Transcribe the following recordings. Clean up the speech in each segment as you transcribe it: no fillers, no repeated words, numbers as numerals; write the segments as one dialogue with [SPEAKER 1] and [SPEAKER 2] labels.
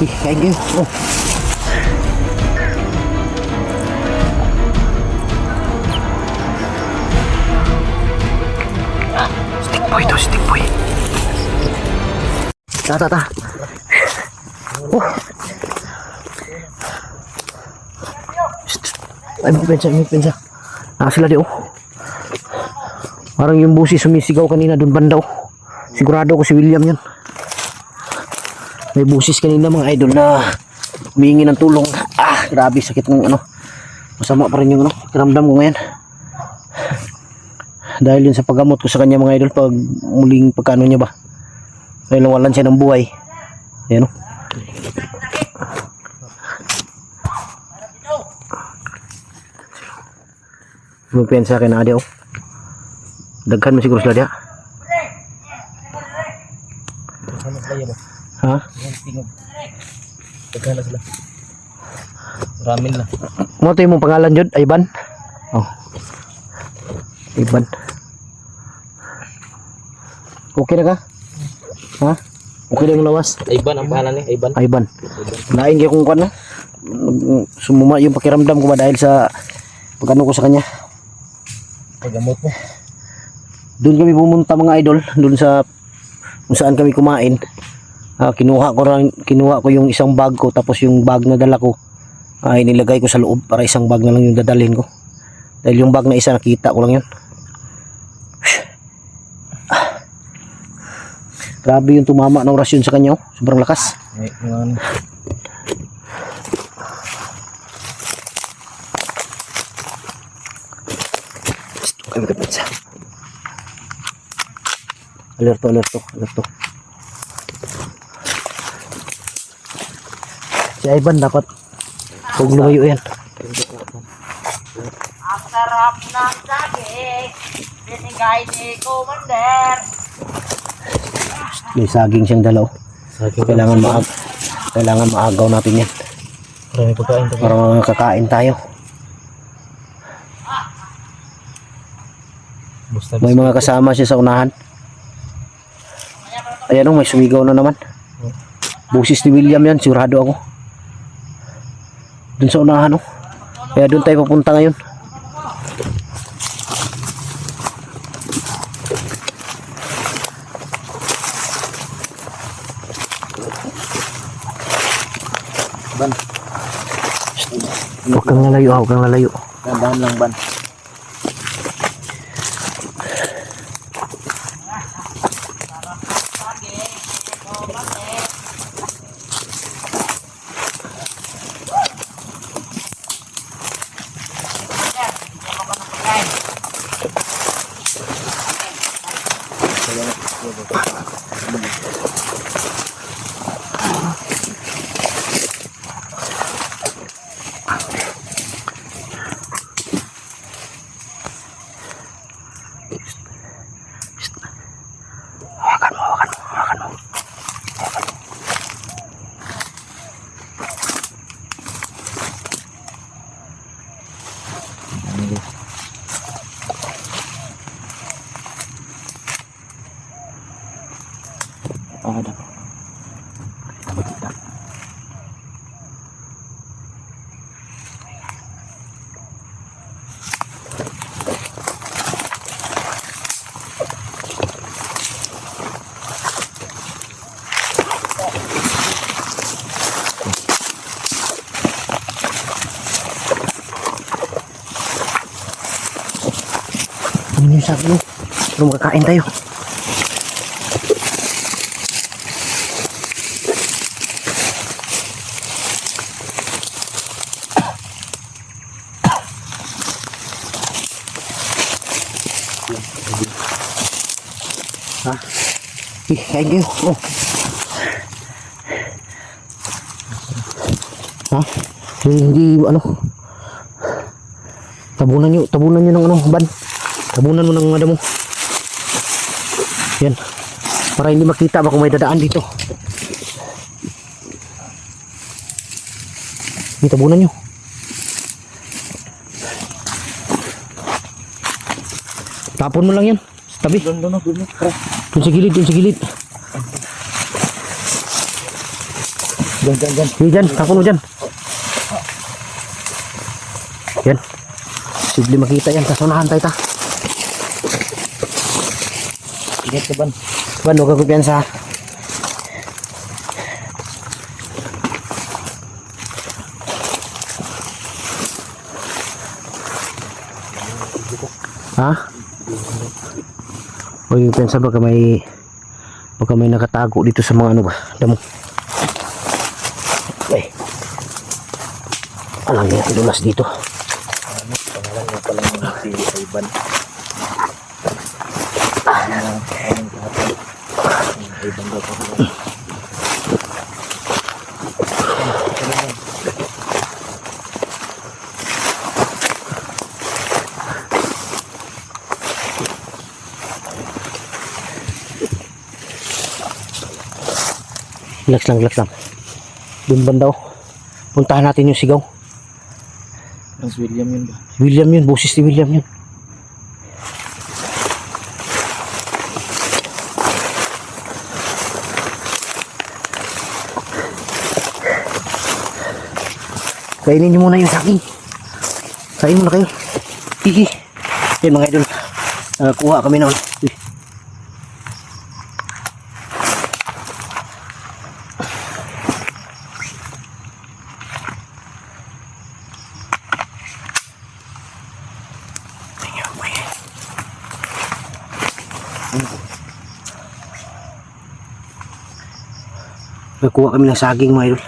[SPEAKER 1] Kain kayo. Oh. Stick boy to, stick boy. Ta. Oh. Ay, may pensa. Sila di oh. Parang yung busi sumisigaw kanina doon banda oh. Sigurado ko si William yan. May busis kanina mga idol na humingi ng tulong. Grabe sakit ng ano. Masama pa rin yung ano, kiramdam ko ngayon. Dahil yun sa paggamot ko sa kanya mga idol pag muling pagkano niya ba. Dahil nawalan siya ng buhay. Ayan oh. Magpiyan sa akin na adi oh. Daghan mo siguro sila dia. Ha?
[SPEAKER 2] Daghan na sila. Ramin na.
[SPEAKER 1] Mo to yung pangalan jud, Ivan. Oh. Ivan. Okay na ka? Ha? Okay na yung lawas?
[SPEAKER 2] Ivan ang pangalan niya, Ivan.
[SPEAKER 1] Ivan. Lain kaya kung kan na. Sumuma yung pakiramdam ko ba dahil sa pagano ko sa kanya.
[SPEAKER 2] Paggamot mo.
[SPEAKER 1] Doon kami pumunta mga idol, doon sa kung saan kami kumain. Kinuha ko yung isang bag ko, tapos yung bag na dala ko ay nilagay ko sa loob para isang bag na lang yung dadalhin ko. Dahil yung bag na isa nakita ko lang yun. Grabe yung tumama ng orasyon sa kanya, oh. Sobrang lakas. Alerto. Si Ivan dapat huwag lumayo yan.
[SPEAKER 3] Ang sarap ng saging, binigay ni Commander.
[SPEAKER 1] May saging siyang dalaw. Kailangan maagaw natin yan.
[SPEAKER 2] Marami pagkain to.
[SPEAKER 1] Para makakain tayo. May mga kasama siya sa unahan. Ayan o, may sumigaw na naman. Busis ni William yan, sigurado ako. Dun sa unahan o. Kaya dun tayo papunta ngayon.
[SPEAKER 2] Ban.
[SPEAKER 1] Huwag kang lalayo.
[SPEAKER 2] Dahan lang ban.
[SPEAKER 1] Hawakan mo. Ada. Ini sabi mo, makakain tayo. Kain kayo. Oh. Hindi ano. Tabunan nyo ng ano, ban. Tabunan mo ng ano mo. Yan. Para hindi makita ba kung may dadaan dito. Tabunan nyo. Tapon mo lang yan. Sa tabi. Doon sa gilid.
[SPEAKER 2] Diyan.
[SPEAKER 1] Sige dyan, takuno dyan. Yan. Posible makita yan. Tasunahan tayo ta.
[SPEAKER 2] Ingat ka ban.
[SPEAKER 1] Ban, huwag ka kumpiyansa. Ha? Huwag yung kumpiyansa baka may nakatago dito sa mga ano ba? Damo. Okay. Alam niya, ilulas dito.
[SPEAKER 2] Pangalan niya pala yung si Ivan. Ivan daw pa.
[SPEAKER 1] Relax lang. Doon banda oh. Puntahan natin yung sigaw.
[SPEAKER 2] Mas William yun ba?
[SPEAKER 1] William yun, boses ni William yun. Kainin nyo muna yung saging. Kain muna kayo. Hihi. Yan mga idol. Kuha kami noon. Kuha kami ng saging mga idol.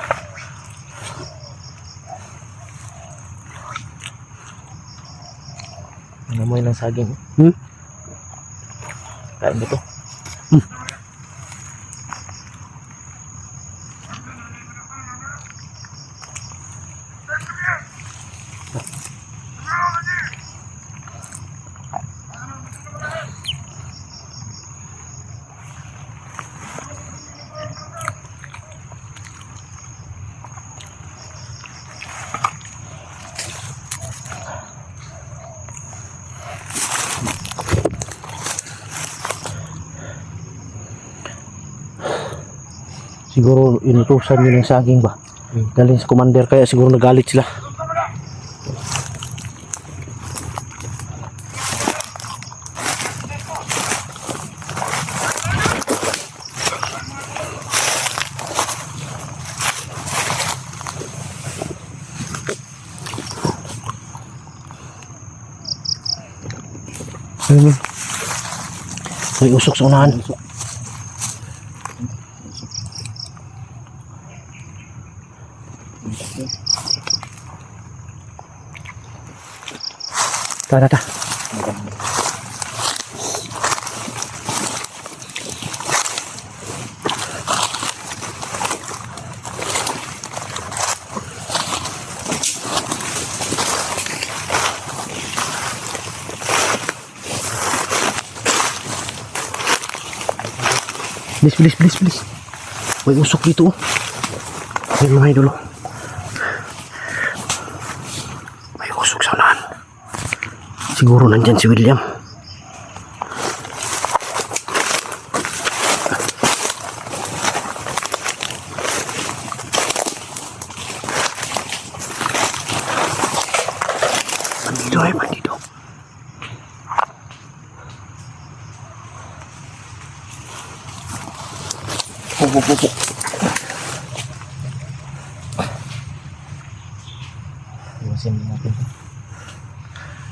[SPEAKER 2] Namoy ng saging. Kain ba to?
[SPEAKER 1] Siguro inutusan nyo ng saging ba? Galing sa commander kaya siguro nagalit sila. May usok sa unahan. Ta. Please. May usok dito oh. Ayun mga idol oh. May usok sa unahan. Siguro nandyan si William. Bandido. Po.
[SPEAKER 2] Iwasin natin.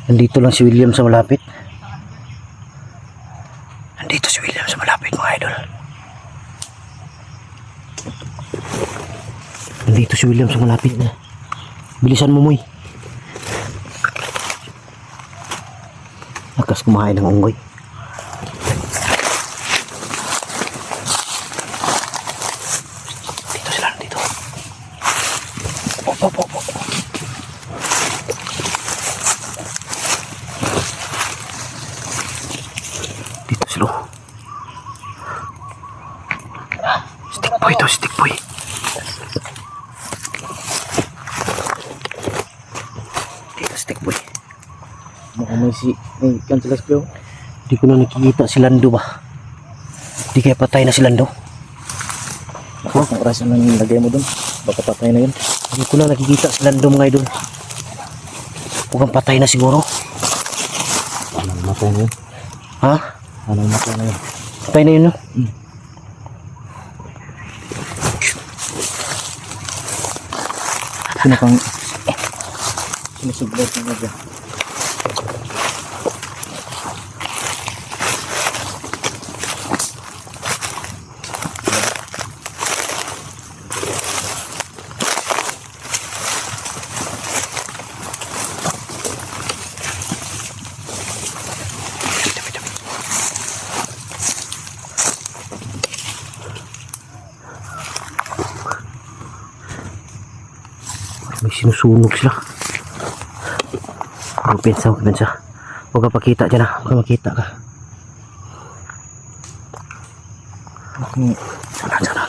[SPEAKER 1] Nandito lang si William sa malapit. Mga idol. Nandito si William sa malapit na. Bilisan mo Moy. Lakas kumain ng unggoy. Dito sila, dito. Opo. Dito sila. Stick boy. Dito stick boy.
[SPEAKER 2] Mukhang may kansilas ko.
[SPEAKER 1] Di ko na nakikita si Lando ba? Di kaya patay na si Lando?
[SPEAKER 2] Ang oras na nilagay mo dun. Baka patay na yun.
[SPEAKER 1] Hindi ko na nakikita si Lando mga idol. Mukhang patay na siguro.
[SPEAKER 2] Anong matay na yun?
[SPEAKER 1] Ha?
[SPEAKER 2] Anong matay na yun?
[SPEAKER 1] Patay na yun no?
[SPEAKER 2] Sino kang sinusublot mo dyan?
[SPEAKER 1] May sinusunog sila. Pensa. Huwag ka pakita dyan ha. Huwag ka makita ka. Sana.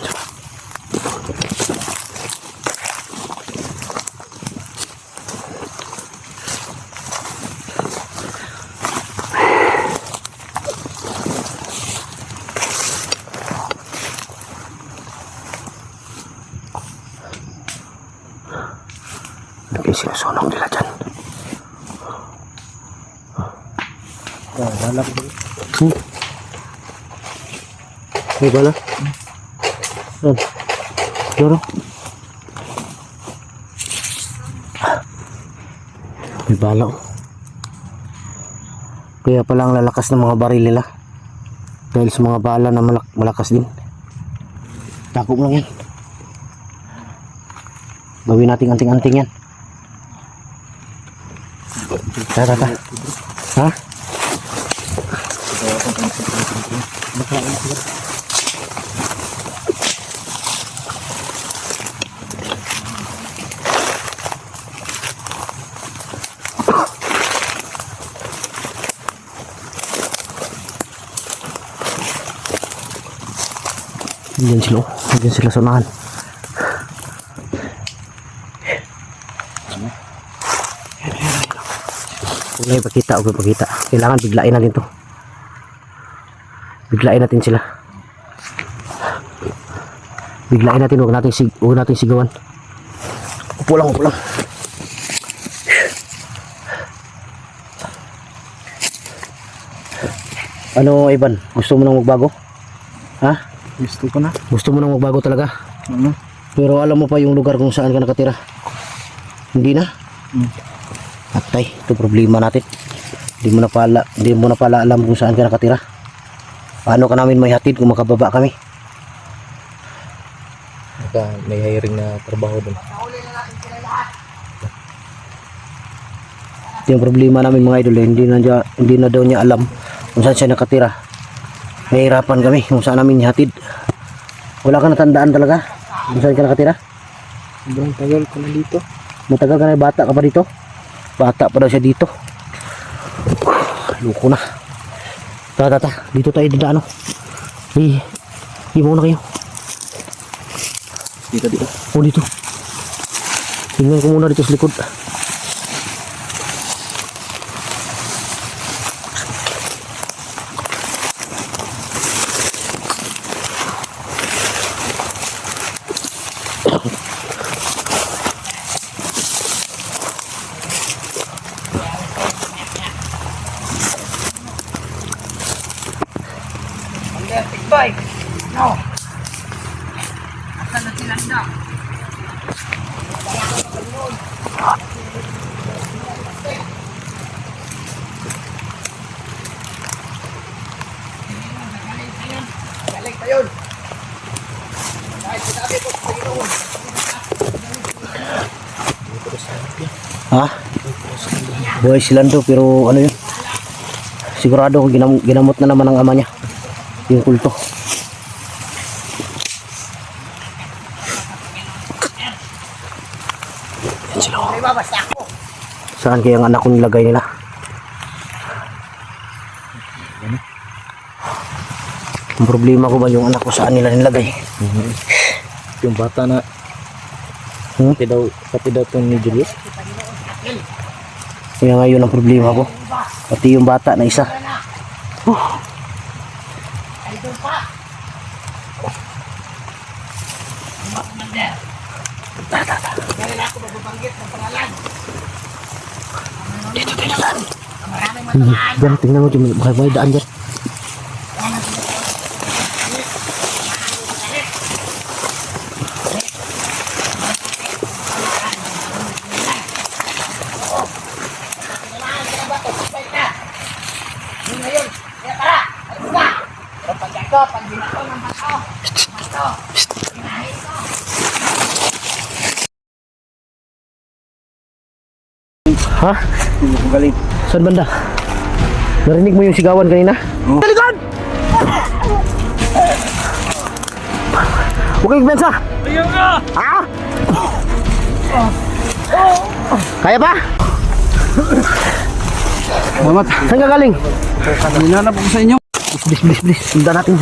[SPEAKER 1] Sinusunog nila dyan.
[SPEAKER 2] Balak ko.
[SPEAKER 1] May bala? Saan? Doro? May bala oh. Kaya pala ang lalakas ng mga baril nila. Dahil sa mga bala na malakas din. Takot lang yan. Gawin natin anting-anting yan. Tara. Ha? Diyan sila. Diyan sila sa unahan. Huwag ipakita. Kailangan biglain natin to. Biglain natin sila. Biglain natin. Huwag natin sigawan. Upo lang. Ano Ivan? Gusto mo nang magbago? Ha?
[SPEAKER 2] Gusto ko na.
[SPEAKER 1] Gusto mo nang magbago talaga?
[SPEAKER 2] Ano?
[SPEAKER 1] Pero alam mo pa yung lugar kung saan ka nakatira? Hindi na? Atay, ito problema natin. Hindi mo na pala alam kung saan ka nakatira. Paano ka namin may hatid kung makababa kami?
[SPEAKER 2] May hiring na trabaho dun.
[SPEAKER 1] Ito yung problema namin mga idol. Hindi na daw niya alam kung saan siya nakatira. Nahihirapan kami kung saan namin hatid. Wala ka natandaan talaga kung saan ka nakatira?
[SPEAKER 2] Sobrang tagal ko na dito.
[SPEAKER 1] Matagal ka na, bata ka pa dito? Bata pa daw siya dito. Loko na. Tara. Dito tayo dadaan. Muna kayo.
[SPEAKER 2] Dito.
[SPEAKER 1] Oh, dito. Tingnan ko muna dito sa likod.
[SPEAKER 3] Boy, no. Asan na sila na? Galing pa yun.
[SPEAKER 1] Ha? Buhay si Lando pero ano yun? Sigurado ginamot na naman ng ama niya. Yung kulto. Yan sila. Saan kaya ang anak ko nilagay nila? Ang problema ko ba yung anak ko saan nila nilagay?
[SPEAKER 2] Yung bata na pati daw itong ni Julius.
[SPEAKER 1] Kaya ngayon ang problema ko. Pati yung bata na isa.
[SPEAKER 3] Dahil ako magbabanggit ng pangalan.
[SPEAKER 1] Dito, dito, daan.
[SPEAKER 3] Maraming matamaan.
[SPEAKER 1] Diyan, tingnan mo dyan. May daan dyan.
[SPEAKER 3] Ngayon, kaya tara, alis na. Pero pag ito, pag binato ng bato, kinahin ko.
[SPEAKER 1] Ha?
[SPEAKER 2] Hindi ko galing.
[SPEAKER 1] Saan banda? Narinig mo yung sigawan kanina?
[SPEAKER 2] Oo.
[SPEAKER 1] Talikod! Huwag kang bensa!
[SPEAKER 2] Ayaw nga!
[SPEAKER 1] Ha? Kaya pa?
[SPEAKER 2] Mamat,
[SPEAKER 1] Saan ka galing?
[SPEAKER 2] hinanap ako sa inyo.
[SPEAKER 1] Bilis. Sundan natin.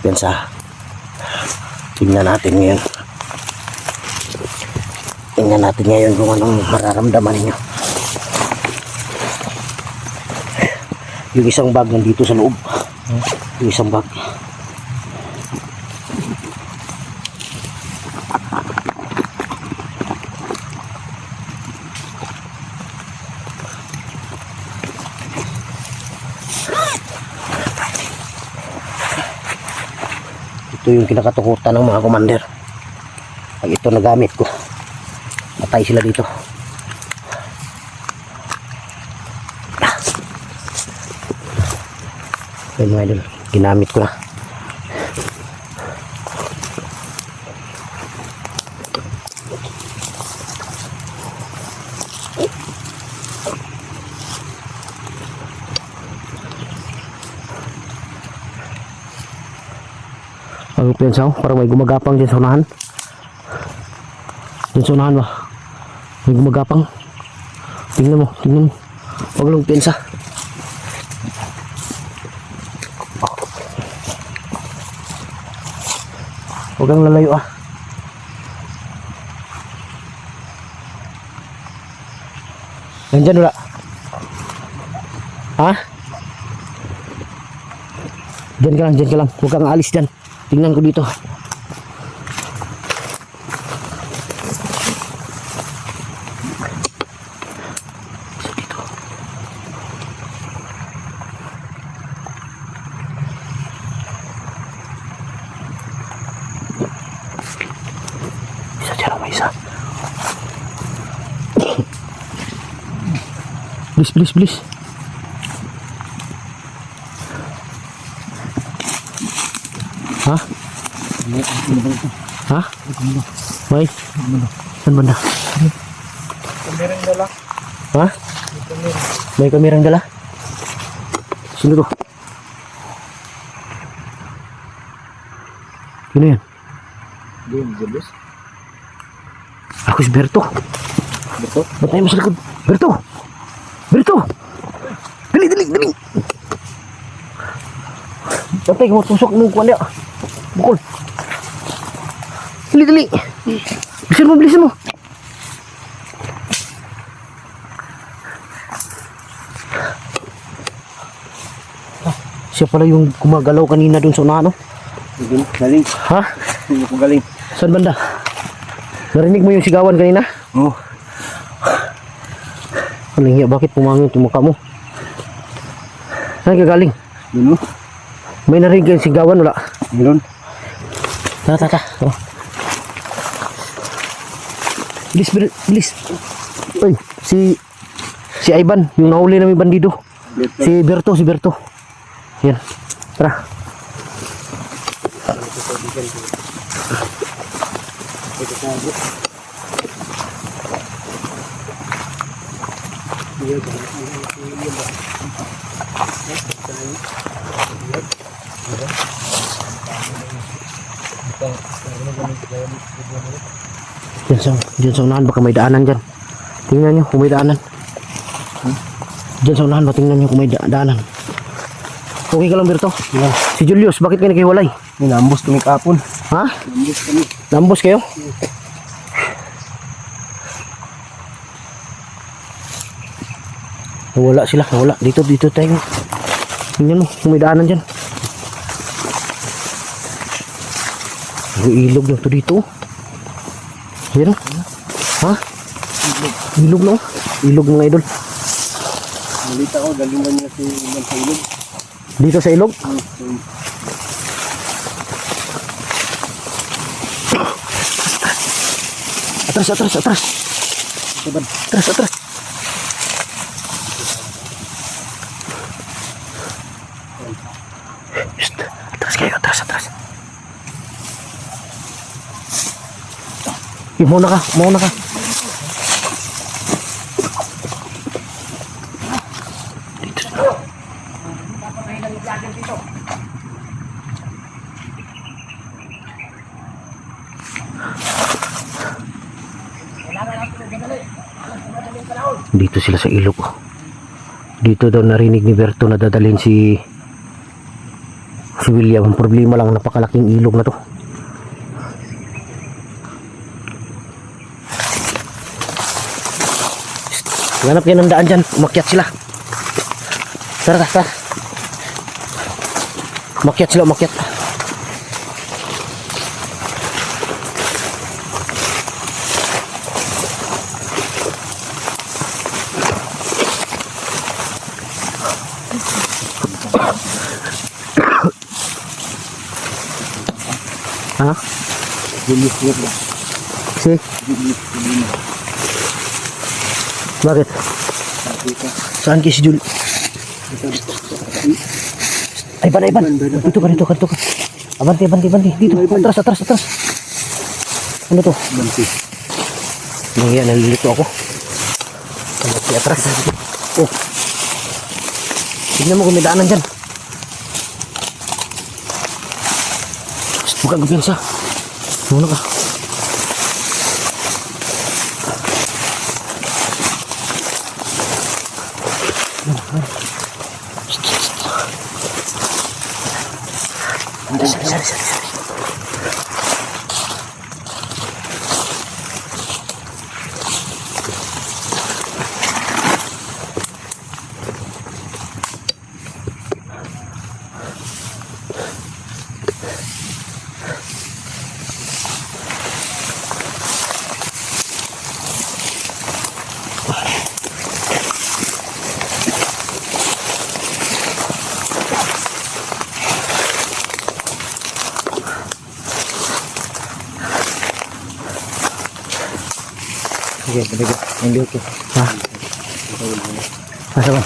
[SPEAKER 1] Bensa, tingnan natin ngayon kung anong mararamdaman niyo. Yung isang bag nandito sa loob. Yung isang bag. Ito yung kinakatakutan ng mga commander. Pag ito nagamit ko, patay sila dito. Ayun mga idol, ginamit ko na. Ang pensaw, parang may gumagapang dyan sa unahan. Dyan sa unahan ba? May gumagapang. Tingnan mo. Huwag lang pensa. Huwag kang lalayo ah. Nandyan wala. Ha? Diyan ka lang. Huwag kang alis dyan. Tingnan ko dito. Isa dyan, may isa. Please. Ha? Ha? May? Saan banda?
[SPEAKER 2] Kamerang dala.
[SPEAKER 1] Ha? May kamerang dala? Sino to? Sino yan?
[SPEAKER 2] Doon, Jebus.
[SPEAKER 1] Ako si Berto.
[SPEAKER 2] Beto?
[SPEAKER 1] Ba't tayo mas likod? Berto! Dali! Batay ka matusok ng kuwan niya. Bukol. Dali! Bilisan mo! Siya pala yung gumagalaw kanina dun sa unahan, no?
[SPEAKER 2] Galing.
[SPEAKER 1] Ha?
[SPEAKER 2] Hindi ko galing.
[SPEAKER 1] Saan banda? Narinig mo yung sigawan kanina?
[SPEAKER 2] Oo.
[SPEAKER 1] Aling hiya, bakit pumangin yung mukha mo? Saan ka galing?
[SPEAKER 2] Doon mo.
[SPEAKER 1] May narinig kang sigawan, wala?
[SPEAKER 2] Meron.
[SPEAKER 1] Ta. Oh. Bilis. Uy, si Ivan, yung nahuli namin bandido.
[SPEAKER 2] Beto.
[SPEAKER 1] Si Berto. Yan. Tara. Diyan sa unahan, baka may daanan dyan. Tingnan nyo kung may daanan. Diyan sa unahan ba, tingnan nyo kung may daanan. Okay ka lang, Berto? Si Julius, bakit ka naghiwalay?
[SPEAKER 2] Nambos kami kapon.
[SPEAKER 1] Ha? Nambos kayo? Wala sila, wala. Dito tayo. Tingnan mo, kung may daanan dyan. May ilog na to dito. Yan o. Ha? Ilog na o. Ilog mga idol.
[SPEAKER 2] Malita ko, galingan niya si Iman sa ilog.
[SPEAKER 1] Dito sa ilog? Atras. Atras. Shhh, atras kayo, atras. Muna ka. Dito sila sa ilog. Dito daw narinig ni Berto na dadalhin si William. Ang problema lang, napakalaking ilog na to. Ganap yan ang daan dyan. Umakyat sila. Tara. Umakyat sila. Ha?
[SPEAKER 2] Julius yun.
[SPEAKER 1] Si? Bakit? Saan kayo si Jul? Ay, Iban. Dito ka. Abante. Dito, atras. Ano to?
[SPEAKER 2] Banti.
[SPEAKER 1] Nangyaya, nalilito ako. Abante, atras. Oh. Tignan mo kung may daanan dyan. Huwag kang kumpiyansa. Muna ka. Sorry.
[SPEAKER 2] Sige, talaga. Hindi ko.
[SPEAKER 1] Ha? Masa ba?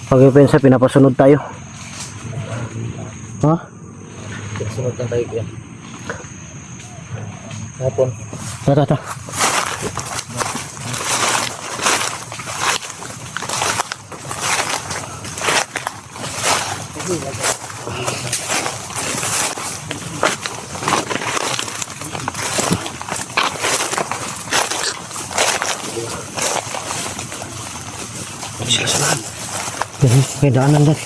[SPEAKER 1] Okay, pensa, pinapasunod tayo. Ha?
[SPEAKER 2] Sunod lang tayo yan. Hapon.
[SPEAKER 1] Tara. Sila saan? Yan, may daanan dyan.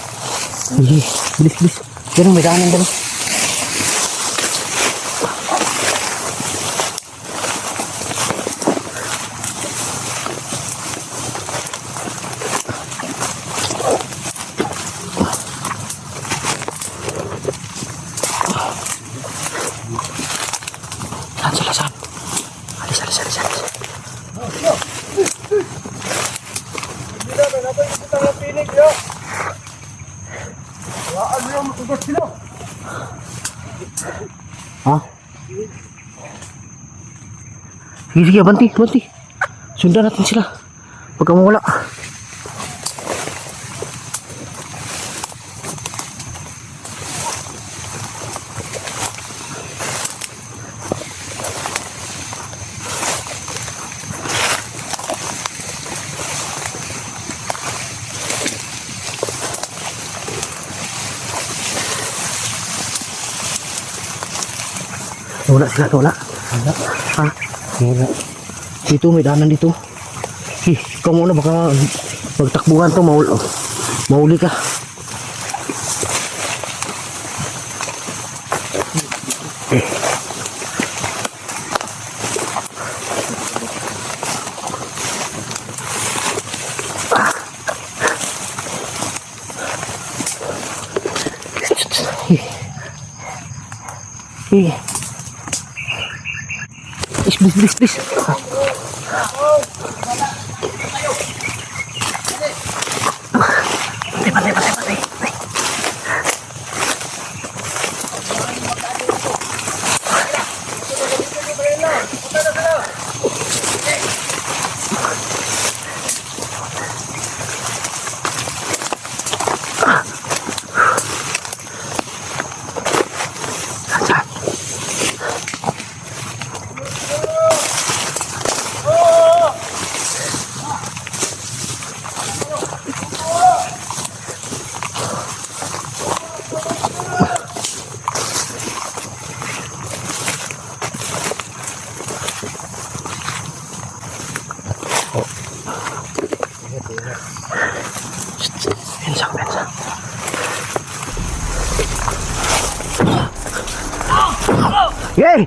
[SPEAKER 1] Bilis. Yan, may daanan dyan. Saan? Alis. Ha? Sige, sige, banti, banti. Sundan natin sila. Pagka mawala. Wala sila, wala. Wala. Ha? Wala. Dito, may daanan dito. Ikaw muna, baka magtakbuhan to, mauli ka. Please. Patay. Bensa. Yay!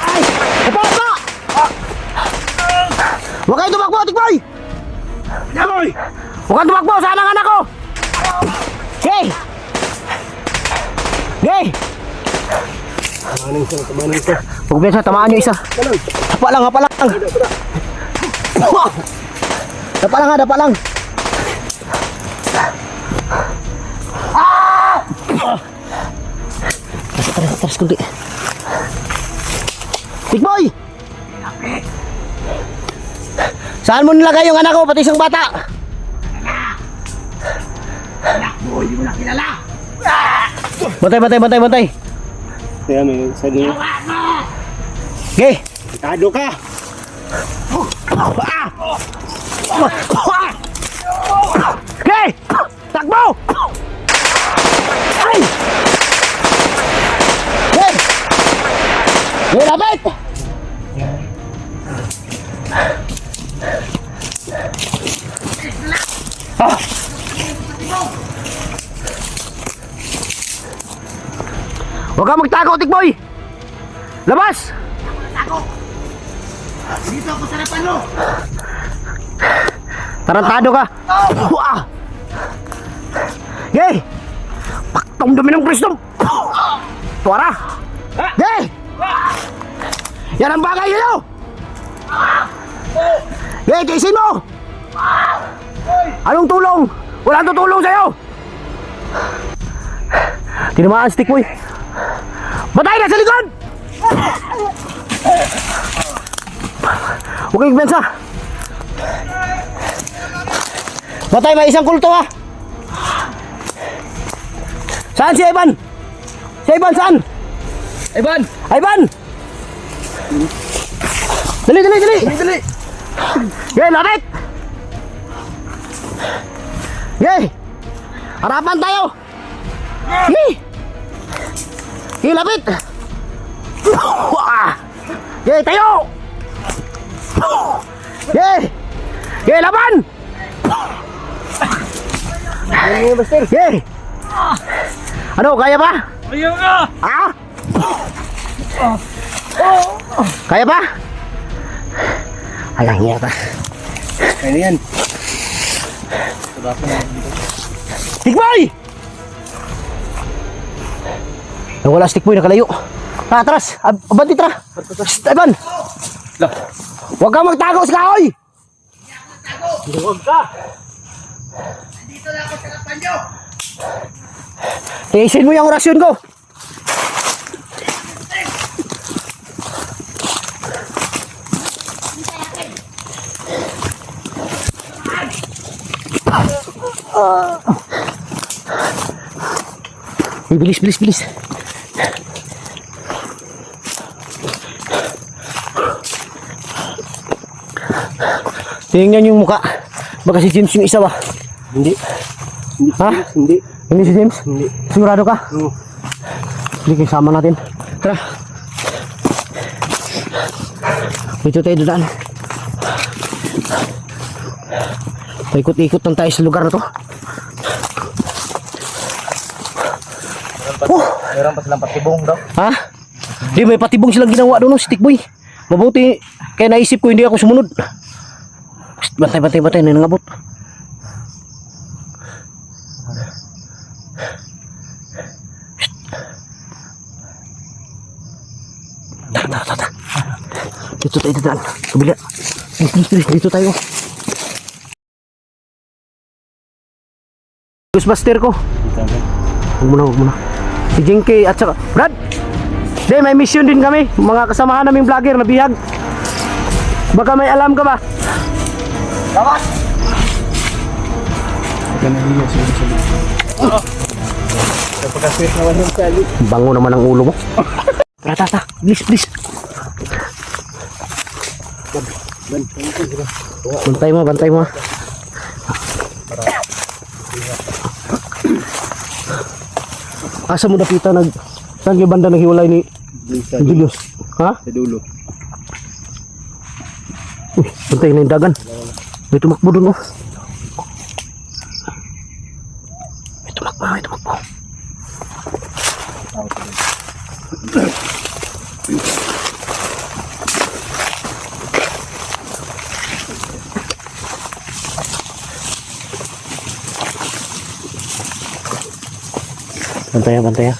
[SPEAKER 1] Ay! Apa! Huwag kayo tumakbo, tikboy! Huwag kang tumakbo, saan ang anak ko? Yay!
[SPEAKER 2] Kamanin ko.
[SPEAKER 1] Huwag Bensa, tamaan nyo isa. Hapa lang. Dapa lang. Taras kunti. Tikboy! Saan mo nilagay yung anak ko, pati isang bata?
[SPEAKER 3] Anak mo, hindi mo na kilala.
[SPEAKER 1] Bantay.
[SPEAKER 2] Kaya may sa niyo.
[SPEAKER 3] Tawa mo!
[SPEAKER 1] Okay.
[SPEAKER 2] Tado ka.
[SPEAKER 1] Okay! Takbo! Ay! Okay! Okay, lapit! Huwag kang magtago, Tikboy! Labas!
[SPEAKER 3] Ako! Dito ako sa harapan mo!
[SPEAKER 1] Tarantado ka! Yay! Paktong dumi ng Kristo! Tuwara! Yay! Yan ang bagay nyo! Yay, tiisin mo! Anong tulong? Walang tutulong sa'yo! Tinamaan, stick boy! Batay na sa likod! Huwag kayong bensa! Batay, may isang kulto ha! Saan si Ivan? Si Ivan saan? Ivan! Dali! Yay, lapit! Yay! Harapan tayo! Yay, lapit! Yay, tayo! Yay, laban! Yay! Ano, kaya ba?
[SPEAKER 2] Ayaw nga.
[SPEAKER 1] Ha? Kaya ba? Alang niya ba?
[SPEAKER 2] Ano yan?
[SPEAKER 1] Stickboy! Nawala stickboy, nakalayo. Atras! Abanti, tara! Ivan! Huwag kang magtago sa kahoy!
[SPEAKER 2] Huwag ka.
[SPEAKER 3] Dito na ako sa harapan nyo!
[SPEAKER 1] Tiisin mo yung orasyon ko! Bilis, bilis, bilis. Tingnan yung muka. Baka si James yung isa ba?
[SPEAKER 2] Hindi.
[SPEAKER 1] Ha?
[SPEAKER 2] Hindi.
[SPEAKER 1] Hindi si James?
[SPEAKER 2] Hindi.
[SPEAKER 1] Sigurado ka?
[SPEAKER 2] Oo.
[SPEAKER 1] Sige, sama natin. Tara. Dito tayo dudaan. Paikot-ikot lang tayo sa lugar na to.
[SPEAKER 2] Meron pa silang patibong daw.
[SPEAKER 1] Ha? Di, may patibong silang ginawa doon, no, stick boy. Mabuti, kaya naisip ko hindi ako sumunod. Psst, bantay, bantay, bantay, nanangabot. Tara, tara, tara. Dito tayo dadaan. Kabila. Dito tayo. Ghostbuster ko. Huwag muna, huwag muna. Si Jinky at saka Brad! Di, may mission din kami. Mga kasamahan naming vlogger na bihag. Baka may alam ka ba?
[SPEAKER 3] Lawas!
[SPEAKER 2] Napaka-sweet naman yung sali.
[SPEAKER 1] Bango naman ang ulo mo. Tara, tara, tara. Please, please. Bantay mo, bantay mo. Asa mo napita saan yung banda naghiwalay ni Julius? Ha?
[SPEAKER 2] Sa dulo.
[SPEAKER 1] Uy, bantay na yung dagan. May tumakbo dun, oh. May tumakbo, may tumakbo. Bantay, bantay.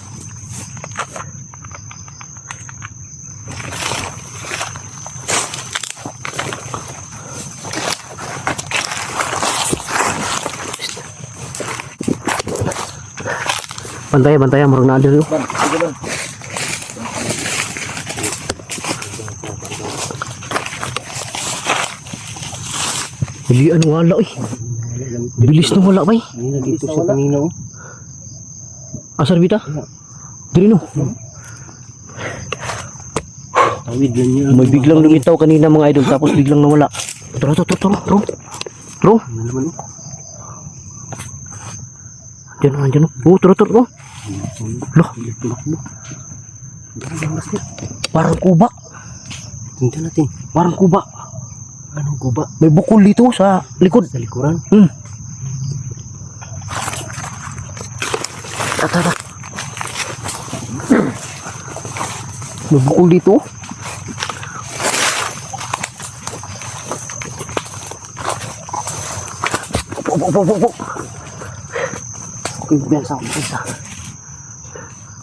[SPEAKER 1] Bantay, bantay, marunong na dito.
[SPEAKER 2] Ban, sige ban.
[SPEAKER 1] Bilian wala, eh. Bilis na wala, bay.
[SPEAKER 2] Kanina dito sa kanina oh.
[SPEAKER 1] Asar bita? Diri no.
[SPEAKER 2] Tawid lang niya.
[SPEAKER 1] May biglang lumitaw kanina mga idol tapos biglang nawala. Tara, tara, tara, tara. Tara.
[SPEAKER 2] Ano naman oh.
[SPEAKER 1] Diyan. Oh, tara, tara. Oh. Loh, parang kuba.
[SPEAKER 2] Tingnan natin.
[SPEAKER 1] Parang kuba.
[SPEAKER 2] Anong guba?
[SPEAKER 1] May bukol dito sa likod.
[SPEAKER 2] Sa likuran?
[SPEAKER 1] Tara. May bukol dito. Po. Okay, biasa.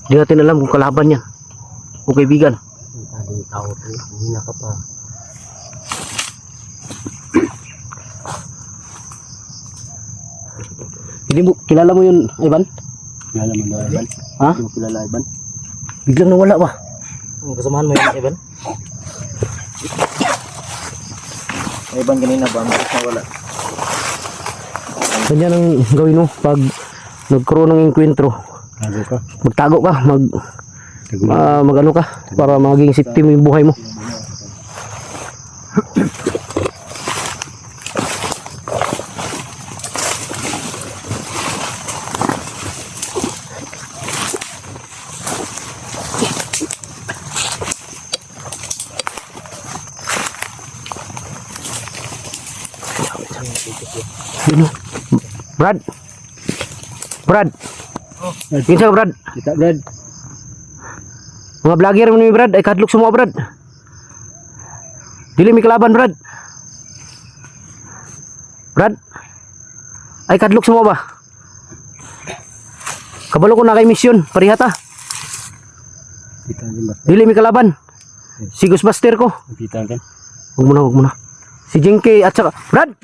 [SPEAKER 1] Hindi natin alam kung kalaban yan. O kaibigan.
[SPEAKER 2] Ang tadong tao to. Kanina ka pa.
[SPEAKER 1] Hindi mo, kilala mo yun, Ivan?
[SPEAKER 2] Kilala mo na Ivan?
[SPEAKER 1] Ha?
[SPEAKER 2] Hindi mo kilala Ivan?
[SPEAKER 1] Biglang nawala ba?
[SPEAKER 2] Kasamahan mo yun Ivan? Ivan kanina ba? Ang wala.
[SPEAKER 1] Ganyan ang gawin mo pag nagkaroon ng enkwentro.
[SPEAKER 2] Tago ka?
[SPEAKER 1] Magtago ka, mag-ano ka, para maging safety mo yung buhay mo. Yun o. Brad. Kinsa ka, Brad?
[SPEAKER 2] Kita Brad.
[SPEAKER 1] Mga vlogger mo ni Brad, ay kadlok semua Brad. Dili mi kalaban Brad. Brad. Ay kadlok semua ba? Kabalo ko na kay mission, parihata.
[SPEAKER 2] Kita din ba?
[SPEAKER 1] Dili mi kalaban. Si Ghostbuster ko.
[SPEAKER 2] Kita kan?
[SPEAKER 1] Huwag muna. Si Jinky at saka Brad.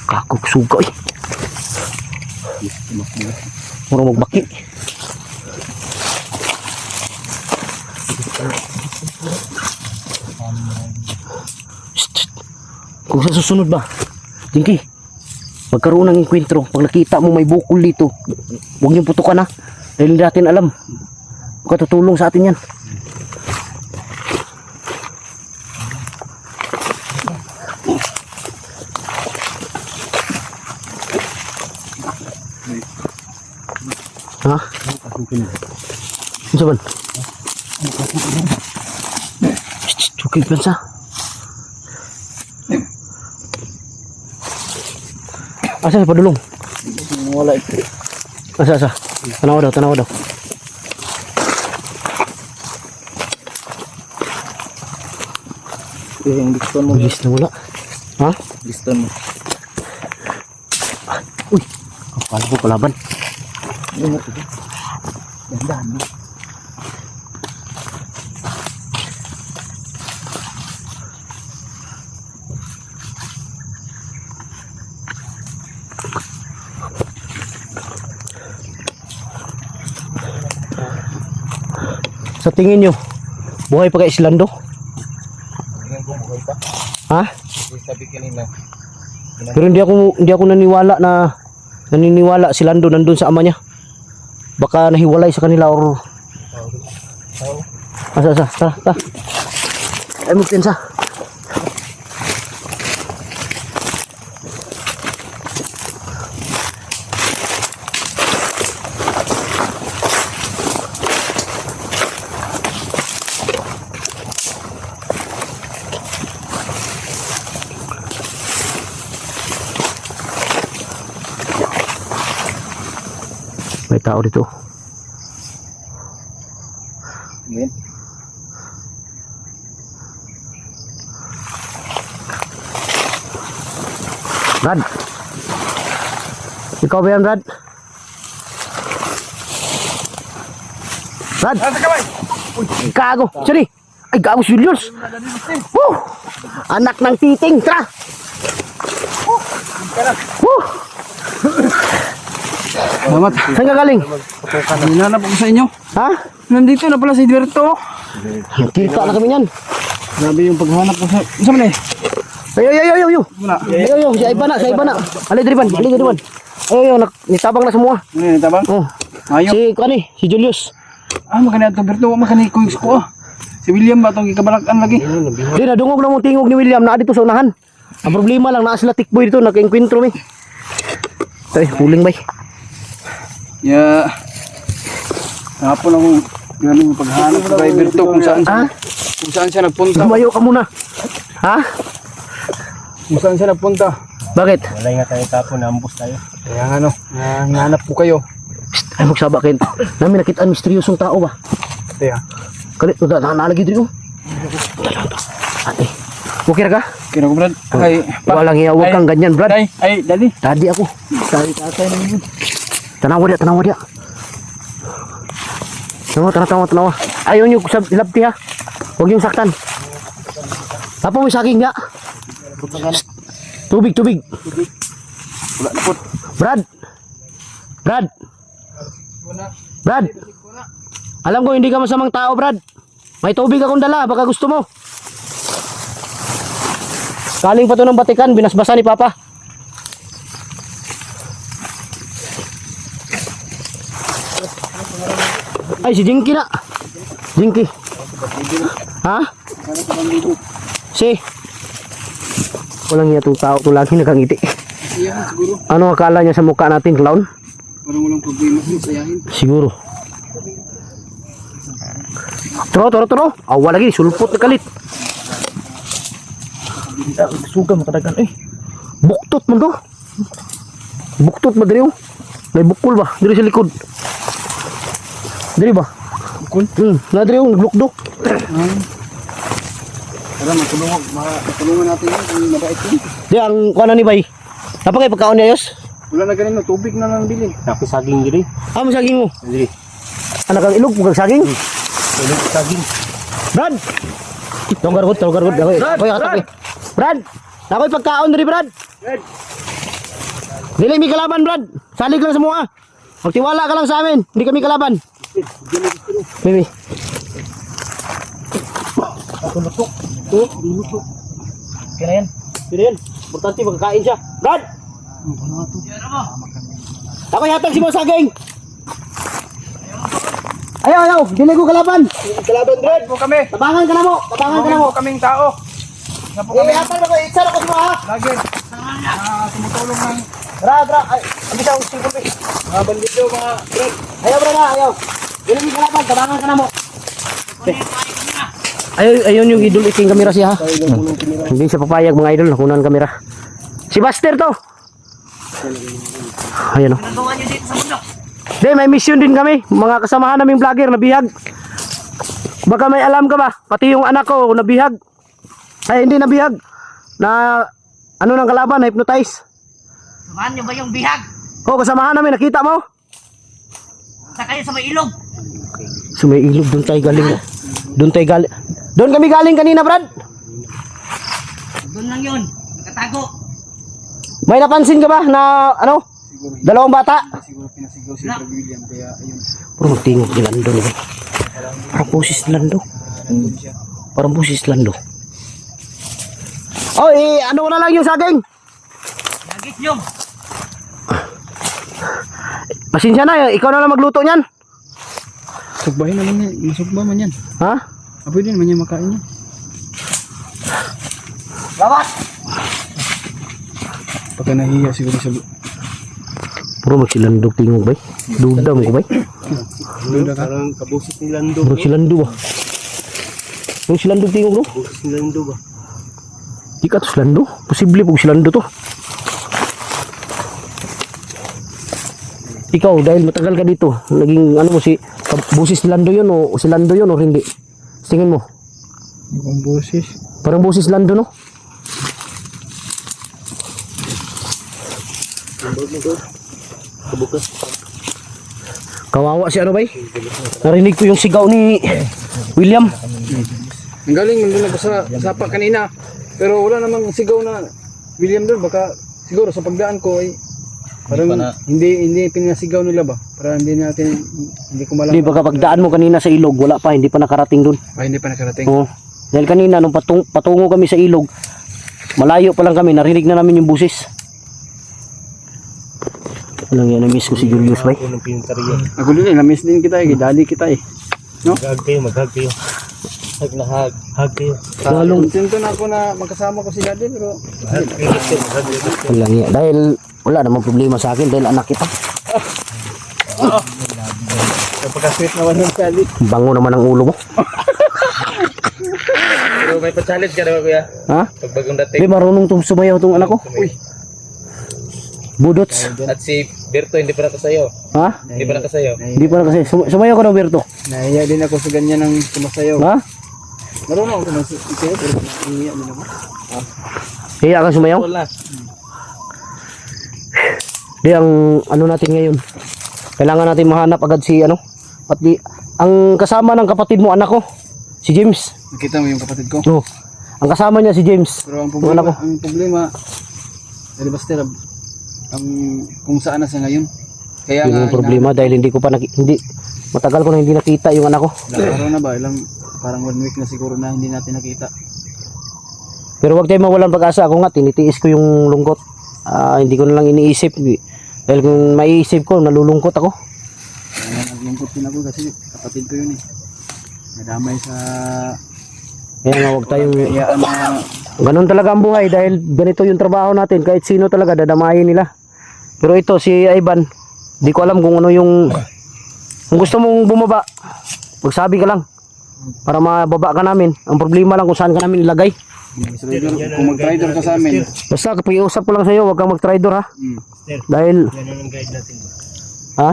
[SPEAKER 1] Kakok suga eh. Murang magbaki. Shh. Kung sa susunod ba, Jinky, magkaroon ng enkwentro. Pag nakita mo may bukol dito, huwag niyong putukan ha. Dahil hindi natin alam. Katutulong sa atin yan. Ha? Ano saban? Chukil pensa. Asa sa padulong?
[SPEAKER 2] Wala ito.
[SPEAKER 1] Asa. Tanawa daw.
[SPEAKER 2] Yung liston mo.
[SPEAKER 1] Bilis na wala. Ha?
[SPEAKER 2] Liston mo.
[SPEAKER 1] Uy, kapal ko kalaban.
[SPEAKER 2] Yung ito. Dandahan mo.
[SPEAKER 1] Sa tingin nyo, buhay pa kay Islando?
[SPEAKER 2] Tingnan ko buhay pa.
[SPEAKER 1] Ha?
[SPEAKER 2] Sabi kanina.
[SPEAKER 1] Pero hindi ako naniniwala si Lando nandun sa ama niya. Baka nahiwalay sa kanila or asa. Tara. Ay mo pensa. May tao dito.
[SPEAKER 2] Ayan.
[SPEAKER 1] Brad. Ikaw ba yan, Brad? Brad. Uy, gago. Sorry. Ay, gago si Julius. Anak ng titing. Tara.
[SPEAKER 3] Salamat.
[SPEAKER 1] Saan ka galing?
[SPEAKER 3] Hinanap ako sa inyo.
[SPEAKER 1] Ha?
[SPEAKER 3] Nandito na pala si Edberto.
[SPEAKER 1] Kita na kami yan.
[SPEAKER 3] Grabe yung paghanap ko sa... Isa man eh.
[SPEAKER 1] Ayo.
[SPEAKER 3] Muna.
[SPEAKER 1] Ayo, sa iba na. Ali diriban. Ayo, nitabang na semua.
[SPEAKER 3] Ano tabang?
[SPEAKER 1] Oh.
[SPEAKER 3] Ayaw.
[SPEAKER 1] Si Julius.
[SPEAKER 3] Magkani ito Berto. Magkani ko ko. Si William ba itong ikabalakan lagi?
[SPEAKER 1] Di na dungog na mo tingog ni William na dito sa unahan. Ang problema lang naa sila tikboy dito nagka-enkwentro mi. Ay, huling bay.
[SPEAKER 3] Ya. Hapon ako. Grabe yung paghanap ko kay Berto kung saan siya nagpunta.
[SPEAKER 1] Lumayo ka muna. Ha?
[SPEAKER 3] Kung saan siya nagpunta.
[SPEAKER 1] Bakit?
[SPEAKER 2] Wala nga tayo tapon, naambos tayo.
[SPEAKER 3] Kaya ano, hinahanap ko kayo.
[SPEAKER 1] Ay, magsaba kayo. Namin nakita ang misteryosong tao ba?
[SPEAKER 3] Kaya.
[SPEAKER 1] Kalit, nalagi dito. Ate, okay ka?
[SPEAKER 3] Kira ko Brad. Ay,
[SPEAKER 1] Walang hiya, huwag kang ganyan, Brad.
[SPEAKER 3] Ay, dali.
[SPEAKER 1] Tadi ako.
[SPEAKER 3] Tatay na yun.
[SPEAKER 1] Tanawa dia. Tanawa. Ayaw nyo sa ilabti ha. Huwag nyo saktan. Apa mo saging nga? Tubig.
[SPEAKER 3] Wala na po.
[SPEAKER 1] Brad. Alam ko hindi ka masamang tao, Brad. May tubig akong dala, baka gusto mo. Galing pa to ng Batikan, binasbasa ni Papa. Ay, si Jinky na. Jinky. Ha? Si. Walang hiya itong tao, itong lagi nakangiti.
[SPEAKER 3] Siyahin siguro.
[SPEAKER 1] Ano akala niya sa mukha natin, clown?
[SPEAKER 3] Parang walang problema kung sayahin.
[SPEAKER 1] Siguro. Turo. Awa lagi, sulpot na kalit.
[SPEAKER 2] Suga makadagan eh.
[SPEAKER 1] Buktot man to. Buktot ba diri? May bukol ba? Diri sa likod. Diri ba?
[SPEAKER 3] Bukol?
[SPEAKER 1] Na diri yung naglukdok.
[SPEAKER 3] Tara, matulungan natin yun kung mabait yun.
[SPEAKER 1] Di ang kuana ni bay. Apa kay pagkaon ni Ayos?
[SPEAKER 3] Wala na ganun, tubig na lang bilin.
[SPEAKER 2] Ako saging diri.
[SPEAKER 1] Ah, saging mo.
[SPEAKER 2] Diri.
[SPEAKER 1] Anak ang ilog pag saging.
[SPEAKER 2] Ulit saging.
[SPEAKER 1] Brad. Tonggargot. Koy atak. Brad. Nakoy pagkaon diri, Brad. Dili mi kalaban, Brad. Salig lang sa mua. Magtiwala ka lang sa amin. Hindi kami kalaban. Mimi.
[SPEAKER 2] Kaya yan.
[SPEAKER 1] Importante magkakain siya. Brad! Ako yatag si Boss Saging. Ayaw. Dili ko kalaban. Kalaban, Brad.
[SPEAKER 3] Po kami.
[SPEAKER 1] Tabangan ka na mo.
[SPEAKER 3] Kaming tao. Nga po kami.
[SPEAKER 1] Yatag ako. Iksara ko si mo ha.
[SPEAKER 3] Lagi. Tumutulong ng
[SPEAKER 1] Bra. Ay, ang bisang singkong eh.
[SPEAKER 3] mga bandido, mga Brad.
[SPEAKER 1] Ayaw, ayaw. Dili ko kalaban. Tabangan ka na mo. Ayun yung idol iting kamera siya ha. Hindi siya papayag mga idol. Nakunan kamera. Si Buster to. Ayan o. Di, may mission din kami. Mga kasamahan naming vlogger na bihag. Baka may alam ka ba? Pati yung anak ko nabihag. Ay, hindi nabihag. Na ano ng kalaban, na hypnotize.
[SPEAKER 4] Samahan niyo ba yung bihag?
[SPEAKER 1] Oo, kasamahan namin. Nakita mo?
[SPEAKER 4] Sa kayo sa may ilog.
[SPEAKER 1] So may ilog, doon tayo galing. Doon kami galing kanina, Brad.
[SPEAKER 4] Doon lang yun. Nakatago.
[SPEAKER 1] May napansin ka ba na ano? Dalawang bata?
[SPEAKER 3] Siguro pinasigaw si Brad William, kaya ayun.
[SPEAKER 1] Puro magtingog ni Lando. Parang busis Lando. Parang busis Lando. Oh, ano na lang yung saging?
[SPEAKER 4] Nagis nyo.
[SPEAKER 1] Pasensya na, ikaw na lang magluto niyan.
[SPEAKER 3] Sugbahin naman yan. Masugba man yan.
[SPEAKER 1] Ha?
[SPEAKER 3] Pwede naman yan makain yan.
[SPEAKER 1] Gawat!
[SPEAKER 3] Pagka nahiya siguro sa...
[SPEAKER 1] Puro magsilandog tingog bay. Duda mo ko bay.
[SPEAKER 3] Duda ka? Parang kabusit ni Lando.
[SPEAKER 1] Puro silando ba? Yung silandog tingog no?
[SPEAKER 3] Kabusit ni Lando ba?
[SPEAKER 1] Di ka to silando? Posible po silando to. Ikaw dahil matagal ka dito, naging ano mo si busis Lando yun o silando yun o hindi? Tingin mo?
[SPEAKER 3] Ang boses.
[SPEAKER 1] Parang busis Lando no? Kawawa si ano bay? Narinig ko yung sigaw ni William.
[SPEAKER 3] Ang galing, nandun ako sa sapa kanina. Pero wala namang sigaw na William doon. Baka siguro sa pagdaan ko ay parang hindi pinasigaw nila ba? Para hindi ko malam.
[SPEAKER 1] Di ba kapag daan mo kanina sa ilog, wala pa, hindi pa nakarating dun.
[SPEAKER 3] Ay, hindi pa nakarating.
[SPEAKER 1] Oo. Dahil kanina nung patungo kami sa ilog, malayo pa lang kami, narinig na namin yung busis. Walang yan, na-miss ko si Julius bay.
[SPEAKER 3] Ako din eh, na-miss din kita eh. Dali kita eh. No?
[SPEAKER 2] Mag-hug kayo. Hug na hug. Hug kayo.
[SPEAKER 3] Kontento na ako na magkasama ko si Daddy pero
[SPEAKER 1] Walang yan. Dahil wala namang problema sa akin dahil anak kita.
[SPEAKER 3] napaka-sweet naman ng Daddy.
[SPEAKER 1] Bango naman ang ulo mo.
[SPEAKER 2] Pero may pa-challenge ka na kuya.
[SPEAKER 1] Ha?
[SPEAKER 2] Pagbagong
[SPEAKER 1] Di
[SPEAKER 2] dating.
[SPEAKER 1] marunong sumayaw tong anak ko.
[SPEAKER 3] Uy.
[SPEAKER 1] Budots.
[SPEAKER 2] At si Berto hindi pa nakasayo.
[SPEAKER 1] Ha?
[SPEAKER 2] Hindi pa nakasayo.
[SPEAKER 1] Hindi pa na kasi. Sumayaw ka na, Berto.
[SPEAKER 3] Nahiya din ako sa ganyan ng sumasayaw.
[SPEAKER 1] Ha?
[SPEAKER 3] Marunong ako sumasayaw pero nahiya din ako.
[SPEAKER 1] Hiya ka sumayaw?
[SPEAKER 2] Wala.
[SPEAKER 1] Di ang ano natin ngayon. Kailangan natin mahanap agad si ano. At di, ang kasama ng kapatid mo anak ko, si James.
[SPEAKER 3] Nakita mo yung kapatid ko.
[SPEAKER 1] No. Ang kasama niya si James.
[SPEAKER 3] Pero ang
[SPEAKER 1] Yung anak
[SPEAKER 3] problema, dahil basta kung saan na siya ngayon. Kaya
[SPEAKER 1] Yun
[SPEAKER 3] nga,
[SPEAKER 1] yung problema dahil hindi ko pa hindi matagal ko na hindi nakita yung anak ko.
[SPEAKER 3] ilang araw na ba? Parang 1 week na siguro na hindi natin nakita.
[SPEAKER 1] Pero wag tayo mawalan pag-asa. Ako nga tinitiis ko yung lungkot. Hindi ko na lang iniisip. Dahil kung maiisip ko, nalulungkot ako.
[SPEAKER 3] Kaya naglungkot din ako kasi kapatid ko yun eh. Nadamay sa
[SPEAKER 1] Kaya nga wag tayong
[SPEAKER 3] kayaan na
[SPEAKER 1] ganun talaga ang buhay dahil ganito yung trabaho natin. Kahit sino talaga dadamayin nila. Pero ito si Ivan, di ko alam kung ano yung kung gusto mong bumaba, magsabi ka lang para mababa ka namin. Ang problema lang kung saan ka namin ilagay.
[SPEAKER 3] kung mag-rider ka sa amin.
[SPEAKER 1] Basta kapag-iusap ko lang sa iyo, wag kang mag-tridor ha. Dahil ha?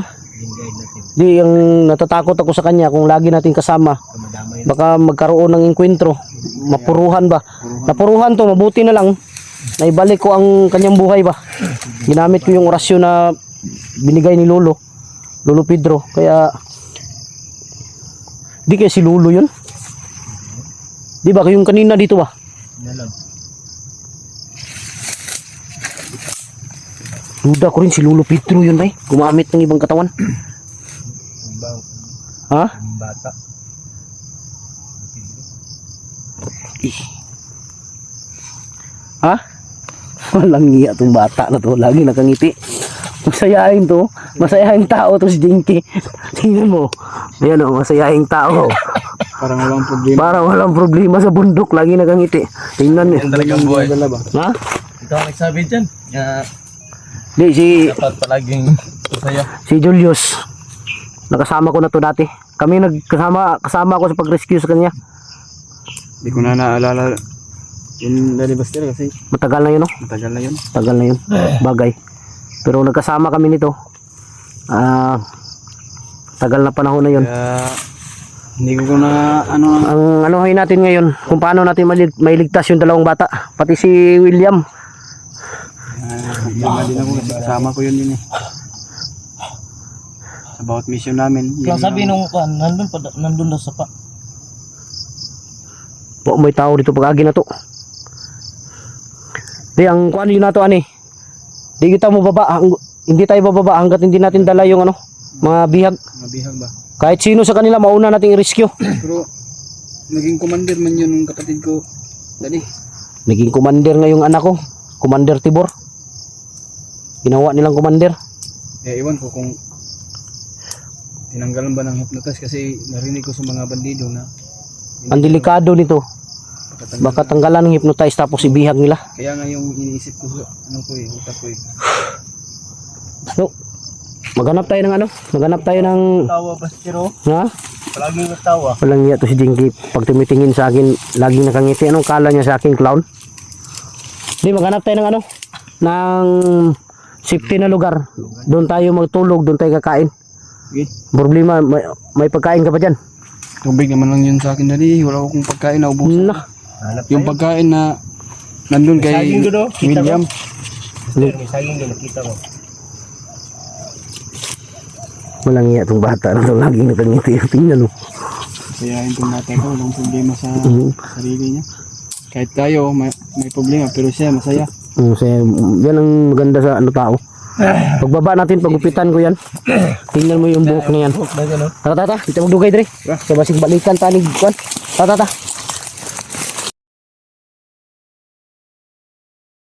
[SPEAKER 1] Di yung natatakot ako sa kanya kung lagi natin kasama. Baka magkaroon ng enkwentro, mapuruhan ba? Napuruhan to, mabuti na lang. Naibalik ko ang kanyang buhay ba. Ginamit ko yung orasyon na binigay ni Lolo Pedro. Kaya di kaya si Lolo yun? Di ba yung kanina dito ba? Duda ko rin si Lolo Pedro yun bay. Gumamit ng ibang katawan. Ha?
[SPEAKER 2] Bata.
[SPEAKER 1] Ha? Walang iya tong bata na to. Lagi nakangiti. Masayahin to. Masayahing tao to si Jinky. Tingnan mo. Ayan o, masayahing tao.
[SPEAKER 3] Parang walang problema.
[SPEAKER 1] Para walang problema sa bundok. Lagi nakangiti. Tingnan niyo.
[SPEAKER 2] Talagang buhay.
[SPEAKER 3] Dala ba?
[SPEAKER 1] Ha?
[SPEAKER 2] Ikaw ang nagsabi dyan.
[SPEAKER 1] Di,
[SPEAKER 2] Dapat palaging masaya.
[SPEAKER 1] si Julius. Nakasama ko na to dati. Kami kasama ako sa pag-rescue sa kanya.
[SPEAKER 3] Hindi ko na naalala yung Daddy Buster kasi
[SPEAKER 1] Matagal na yun, no?
[SPEAKER 3] matagal na yun.
[SPEAKER 1] Tagal na yun. Bagay. Pero nagkasama kami nito. Tagal na panahon na yun.
[SPEAKER 3] Kaya hindi ko na ano
[SPEAKER 1] Ang anuhin natin ngayon, kung paano natin mailigtas yung dalawang bata. Pati si William.
[SPEAKER 3] Lima din ako kasi kasama ko yun din eh. Sa bawat mission namin. yun
[SPEAKER 2] Sabi
[SPEAKER 3] ang-
[SPEAKER 2] nung nandun daw sa pa.
[SPEAKER 1] Po, may tao dito pag-agi na to. Di, ang kuan yun na to, ani. Di kita mo baba. Hindi tayo bababa hanggat hindi natin dala yung ano, mga bihag.
[SPEAKER 3] mga bihag ba?
[SPEAKER 1] Kahit sino sa kanila, mauna nating i-rescue.
[SPEAKER 3] Pero naging commander man yun ng kapatid ko. Daddy.
[SPEAKER 1] Naging commander nga yung anak ko. Commander Tibor. Ginawa nilang commander.
[SPEAKER 3] Eh, iwan ko kung tinanggalan ba ng hypnotize kasi narinig ko sa mga bandido na
[SPEAKER 1] Ang delikado nito.
[SPEAKER 3] pakatanggal.
[SPEAKER 1] Baka tanggalan ng hypnotize tapos ibihag nila.
[SPEAKER 3] Kaya nga yung iniisip ko, ano ko eh, utak ko eh.
[SPEAKER 1] So, maghanap tayo ng ano? Maghanap tayo ng...
[SPEAKER 2] Tawa ba siro?
[SPEAKER 1] Ha?
[SPEAKER 2] Palaging nagtawa.
[SPEAKER 1] Walang iya to si Jinky. Pag tumitingin sa akin, laging nakangiti. Anong kala niya sa akin, clown? Di, maghanap tayo ng ano? Ng safety na lugar. Doon tayo magtulog, doon tayo kakain.
[SPEAKER 3] Okay.
[SPEAKER 1] Problema, may pagkain ka pa dyan.
[SPEAKER 3] Tubig naman lang yun sa akin, Daddy. Wala akong pagkain na ubusan.
[SPEAKER 1] Nah,
[SPEAKER 3] Yung pagkain na nandun kay
[SPEAKER 2] saging doon, oh. Kita
[SPEAKER 3] William.
[SPEAKER 2] May saging doon, nakita ko.
[SPEAKER 1] walang iya itong bata na ito. Laging nakangiti. Tingnan mo.
[SPEAKER 3] Sayahin itong bata ko, walang problema sa
[SPEAKER 1] Mhm.
[SPEAKER 3] sarili niya. Kahit tayo, may problema, pero siya masaya.
[SPEAKER 1] Yan ang maganda sa ano tao. Pagbaba natin, pagupitan ko yan. Tingnan mo yung buhok na yan. Tata, kita magdugay dre. Sa basig balikan tanig kuan. Tata.